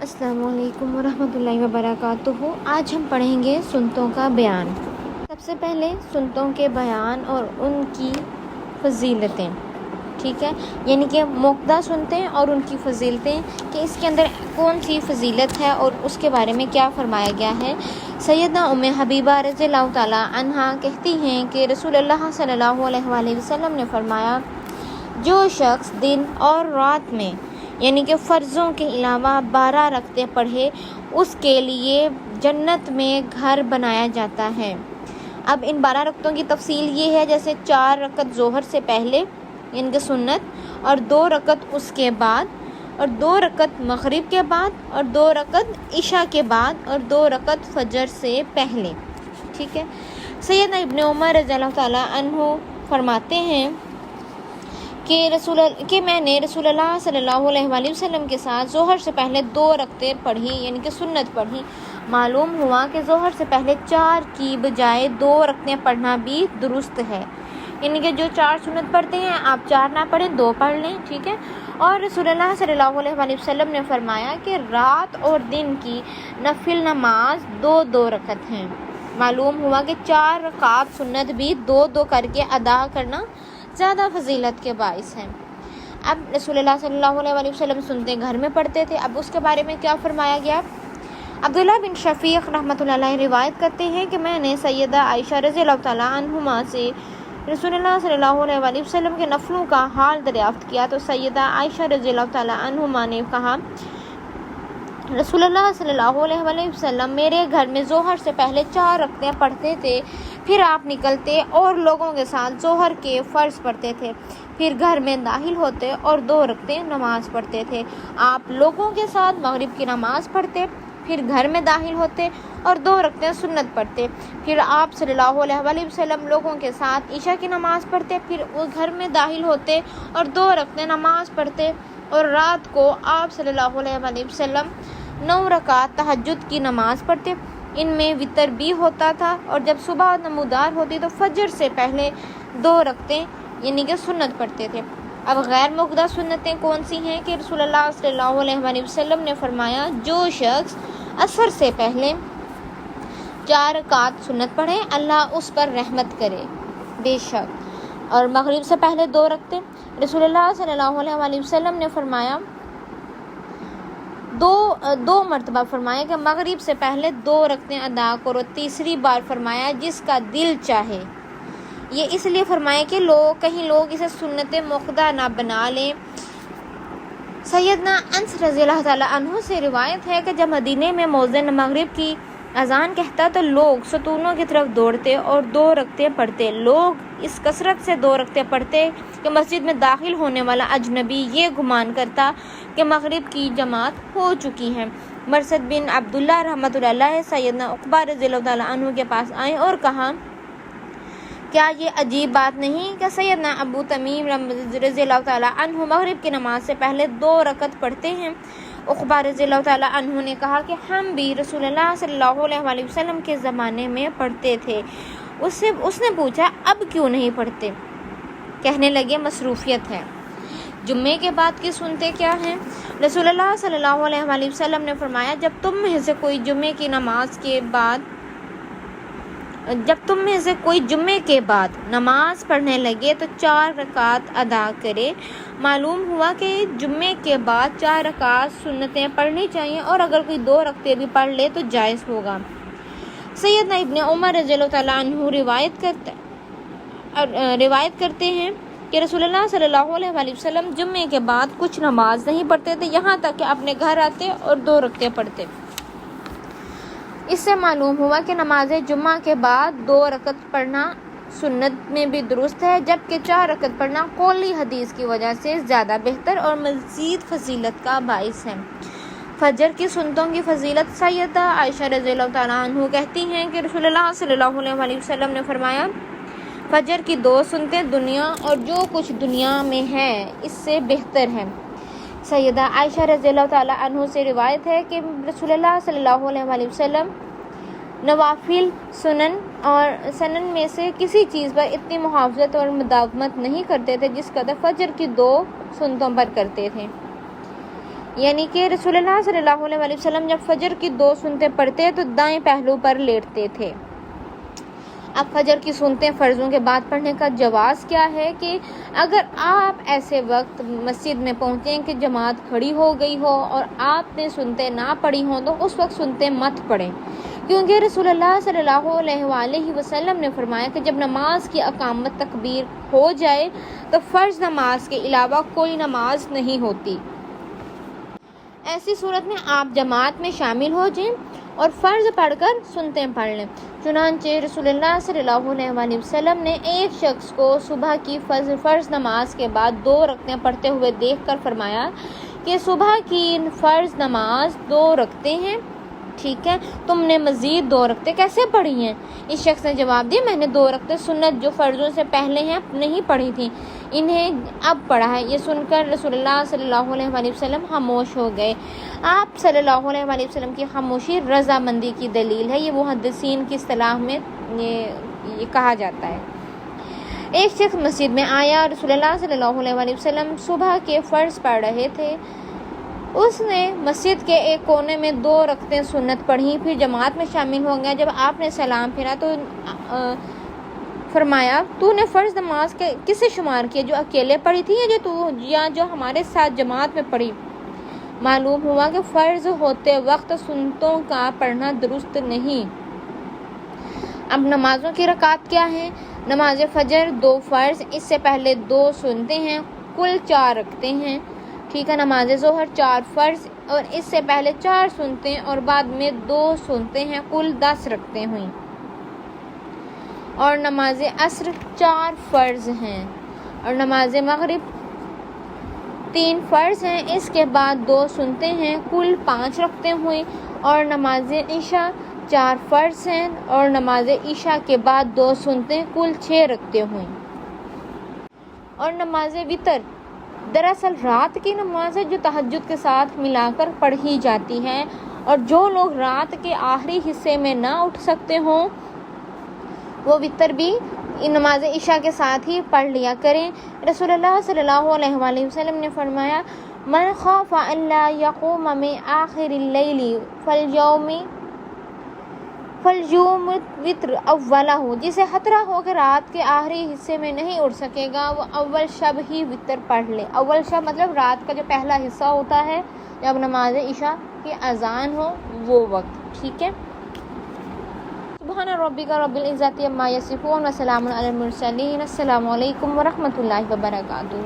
السلام علیکم ورحمۃ اللہ وبرکاتہ۔ آج ہم پڑھیں گے سنتوں کا بیان۔ سب سے پہلے سنتوں کے بیان اور ان کی فضیلتیں، ٹھیک ہے، یعنی کہ موقدہ سنتیں اور ان کی فضیلتیں، کہ اس کے اندر کون سی فضیلت ہے اور اس کے بارے میں کیا فرمایا گیا ہے۔ سیدنا ام حبیبہ رضی اللہ تعالی عنہا کہتی ہیں کہ رسول اللہ صلی اللہ علیہ وآلہ وسلم نے فرمایا، جو شخص دن اور رات میں یعنی کہ فرضوں کے علاوہ 12 رکعتیں پڑھے، اس کے لیے جنت میں گھر بنایا جاتا ہے۔ اب ان 12 رکعتوں کی تفصیل یہ ہے، جیسے 4 رکعت ظہر سے پہلے یعنی کہ سنت، اور 2 رکعت اس کے بعد، اور 2 رکعت مغرب کے بعد، اور 2 رکعت عشاء کے بعد، اور 2 رکعت فجر سے پہلے، ٹھیک ہے۔ سیدنا ابن عمر رضی اللہ تعالیٰ عنہ فرماتے ہیں کہ میں نے رسول اللہ صلی اللہ علیہ وآلہ وسلم کے ساتھ ظہر سے پہلے 2 رکعتیں پڑھی یعنی کہ سنت پڑھی۔ معلوم ہوا کہ ظہر سے پہلے 4 کی بجائے 2 رکعتیں پڑھنا بھی درست ہے، یعنی کہ جو 4 سنت پڑھتے ہیں آپ 4 نہ پڑھیں، 2 پڑھ لیں، ٹھیک ہے۔ اور رسول اللہ صلی اللہ علیہ وآلہ وسلم نے فرمایا کہ رات اور دن کی نفل نماز 2 رکعت ہیں۔ معلوم ہوا کہ 4 رکعات سنت بھی 2 کر کے ادا کرنا زیادہ فضیلت کے باعث ہیں۔ اب رسول اللہ صلی اللہ علیہ وآلہ وسلم سنتے گھر میں پڑھتے تھے۔ اب اس کے بارے میں کیا فرمایا گیا؟ عبداللہ بن شفیق رحمۃ اللہ علیہ روایت کرتے ہیں کہ میں نے سیدہ عائشہ رضی اللہ تعالیٰ عنہما سے رسول اللہ صلی اللہ علیہ وآلہ وسلم کے نفلوں کا حال دریافت کیا تو سیدہ عائشہ رضی اللہ تعالیٰ عنہما نے کہا، رسول اللہ صلی اللہ علیہ وآلہ وسلم میرے گھر میں ظہر سے پہلے 4 رکعتیں پڑھتے تھے، پھر آپ نکلتے اور لوگوں کے ساتھ ظہر کے فرض پڑھتے تھے، پھر گھر میں داخل ہوتے اور 2 رکعتیں نماز پڑھتے تھے۔ آپ لوگوں کے ساتھ مغرب کی نماز پڑھتے، پھر گھر میں داخل ہوتے اور 2 رکعتیں سنت پڑھتے، پھر آپ صلی اللہ علیہ وآلہ وسلم لوگوں کے ساتھ عشاء کی نماز پڑھتے، پھر وہ گھر میں داخل ہوتے اور 2 رکعتیں نماز پڑھتے، اور رات کو آپ صلی اللہ علیہ وآلہ وسلم 9 رکعت تہجد کی نماز پڑھتے، ان میں وتر بھی ہوتا تھا، اور جب صبح نمودار ہوتی تو فجر سے پہلے 2 رکعتیں یعنی کہ سنت پڑھتے تھے۔ اب غیر موقدہ سنتیں کون سی ہیں؟ کہ رسول اللہ صلی اللہ علیہ وآلہ وسلم نے فرمایا، جو شخص عصر سے پہلے 4 رکعت سنت پڑھے اللہ اس پر رحمت کرے بے شک، اور مغرب سے پہلے 2 رکعتیں۔ رسول اللہ صلی اللہ علیہ وآلہ وسلم نے فرمایا دو مرتبہ فرمایا کہ مغرب سے پہلے 2 رکعتیں ادا کرو، تیسری بار فرمایا جس کا دل چاہے۔ یہ اس لیے فرمایا کہ کہیں لوگ اسے سنت موقدہ نہ بنا لیں۔ سیدنا انس رضی اللہ تعالیٰ عنہ سے روایت ہے کہ جب مدینے میں مؤذن مغرب کی اذان کہتا تو لوگ ستونوں کی طرف دوڑتے اور 2 رکعتیں پڑھتے۔ لوگ اس کثرت سے 2 رکعتیں پڑھتے کہ مسجد میں داخل ہونے والا اجنبی یہ گمان کرتا کہ مغرب کی جماعت ہو چکی ہے۔ مرثد بن عبداللہ رحمۃ اللہ علیہ سیدنا عقبہ رضی اللہ تعالیٰ عنہ کے پاس آئے اور کہا، کیا یہ عجیب بات نہیں کہ سیدنا ابو تمیم رضی اللہ تعالیٰ عنہ مغرب کی نماز سے پہلے 2 رکعت پڑھتے ہیں؟ عقبہ رضی اللہ تعالیٰ عنہ نے کہا کہ ہم بھی رسول اللہ صلی اللہ علیہ وآلہ وسلم کے زمانے میں پڑھتے تھے۔ اس نے پوچھا، اب کیوں نہیں پڑھتے؟ کہنے لگے، مصروفیت ہے۔ جمعے کے بعد کی سنتیں کیا ہیں؟ رسول اللہ صلی اللہ علیہ وآلہ وسلم نے فرمایا، جب تم میں سے کوئی جمعے کے بعد نماز پڑھنے لگے تو 4 رکعت ادا کرے۔ معلوم ہوا کہ جمعے کے بعد 4 رکعت سنتیں پڑھنی چاہیے، اور اگر کوئی 2 رکعتیں بھی پڑھ لے تو جائز ہوگا۔ سیدنا ابن عمر رضی اللہ تعالیٰ عنہ روایت کرتے ہیں کہ رسول اللہ صلی اللہ علیہ وآلہ وسلم جمعے کے بعد کچھ نماز نہیں پڑھتے تھے، یہاں تک کہ اپنے گھر آتے اور 2 رکعتیں پڑھتے۔ اس سے معلوم ہوا کہ نماز جمعہ کے بعد 2 رکعت پڑھنا سنت میں بھی درست ہے، جبکہ 4 رکعت پڑھنا قولی حدیث کی وجہ سے زیادہ بہتر اور مزید فضیلت کا باعث ہے۔ فجر کی سنتوں کی فضیلت سیدہ عائشہ رضی اللہ تعالیٰ عنہ کہتی ہیں کہ رسول اللہ صلی اللہ علیہ وآلہ وسلم نے فرمایا، فجر کی 2 سنتیں دنیا اور جو کچھ دنیا میں ہے اس سے بہتر ہے۔ سیدہ عائشہ رضی اللہ تعالیٰ عنہ سے روایت ہے کہ رسول اللہ صلی اللہ علیہ وآلہ وسلم نوافل سنن میں سے کسی چیز پر اتنی محافظت اور مداومت نہیں کرتے تھے جس قدر فجر کی 2 سنتوں پر کرتے تھے۔ یعنی کہ رسول اللہ صلی اللہ علیہ وسلم جب فجر کی 2 سنتیں پڑھتے تو دائیں پہلو پر لیٹتے تھے۔ اب فجر کی سنتیں فرضوں کے بعد پڑھنے کا جواز کیا ہے کہ اگر آپ ایسے وقت مسجد میں پہنچیں کہ جماعت کھڑی ہو گئی ہو اور آپ نے سنتیں نہ پڑھی ہوں تو اس وقت سنتیں مت پڑھیں، کیونکہ رسول اللہ صلی اللہ علیہ وسلم نے فرمایا کہ جب نماز کی اقامت تکبیر ہو جائے تو فرض نماز کے علاوہ کوئی نماز نہیں ہوتی۔ ایسی صورت میں آپ جماعت میں شامل ہو جائیں اور فرض پڑھ کر سنتیں پڑھ لیں۔ چنانچہ رسول اللہ صلی اللہ علیہ وسلم نے ایک شخص کو صبح کی فرض نماز کے بعد 2 رکعتیں پڑھتے ہوئے دیکھ کر فرمایا کہ صبح کی فرض نماز 2 رکعتیں ہیں، ٹھیک ہے، تم نے مزید 2 رکعتیں کیسے پڑھی ہیں؟ اس شخص نے جواب دیا، میں نے 2 رکعتیں سنت جو فرضوں سے پہلے ہیں نہیں پڑھی تھیں، انہیں اب پڑھا ہے۔ یہ سن کر رسول اللہ صلی اللہ علیہ وسلم خاموش ہو گئے۔ آپ صلی اللہ علیہ وسلم کی خاموشی رضامندی کی دلیل ہے، یہ محدثین کی اصطلاح میں یہ کہا جاتا ہے۔ ایک شخص مسجد میں آیا، رسول اللہ صلی اللہ علیہ وسلم صبح کے فرض پڑھ رہے تھے، اس نے مسجد کے ایک کونے میں 2 رکعتیں سنت پڑھی، پھر جماعت میں شامل ہو گیا۔ جب آپ نے سلام پھیرا تو فرمایا، تو نے فرض نماز کسے شمار کیا، جو اکیلے پڑھی تھی یا جو ہمارے ساتھ جماعت میں پڑھی؟ معلوم ہوا کہ فرض ہوتے وقت سنتوں کا پڑھنا درست نہیں۔ اب نمازوں کی رکعات کیا ہیں؟ نماز فجر 2 فرض، اس سے پہلے 2 سنتیں ہیں، کل 4 رکعتیں ہیں، ٹھیک ہے۔ نماز ظہر 4 فرض اور اس سے پہلے 4 سنتیں اور بعد میں 2 سنتیں ہیں، کل 10 رکعتیں ہوئیں۔ اور نماز عصر 4 فرض ہیں اور نماز مغرب 3 فرض ہیں، اس کے بعد 2 سنتیں ہیں، کل 5 رکعتیں ہوئیں۔ اور نماز عشاء 4 فرض ہیں اور نماز عشاء کے بعد 2 سنتیں، کل 6 رکعتیں ہوئیں۔ اور نماز وتر دراصل رات کی نماز ہے جو تہجد کے ساتھ ملا کر پڑھی جاتی ہے، اور جو لوگ رات کے آخری حصے میں نہ اٹھ سکتے ہوں وہ وتر بھی نماز عشاء کے ساتھ ہی پڑھ لیا کریں۔ رسول اللہ صلی اللہ علیہ وسلم نے فرمایا، من خاف الا يقوم من آخر اللیل فلیوم وتر اولہ، جسے خطرہ ہو کہ رات کے آخری حصے میں نہیں اٹھ سکے گا وہ اول شب ہی وتر پڑھ لے۔ اول شب مطلب رات کا جو پہلا حصہ ہوتا ہے جب نماز عشاء کی اذان ہو وہ وقت، ٹھیک ہے۔ سبحان ربک رب العزت عما یصفون وسلام علی المرسلین۔ السلام علیکم ورحمۃ اللہ وبرکاتہ۔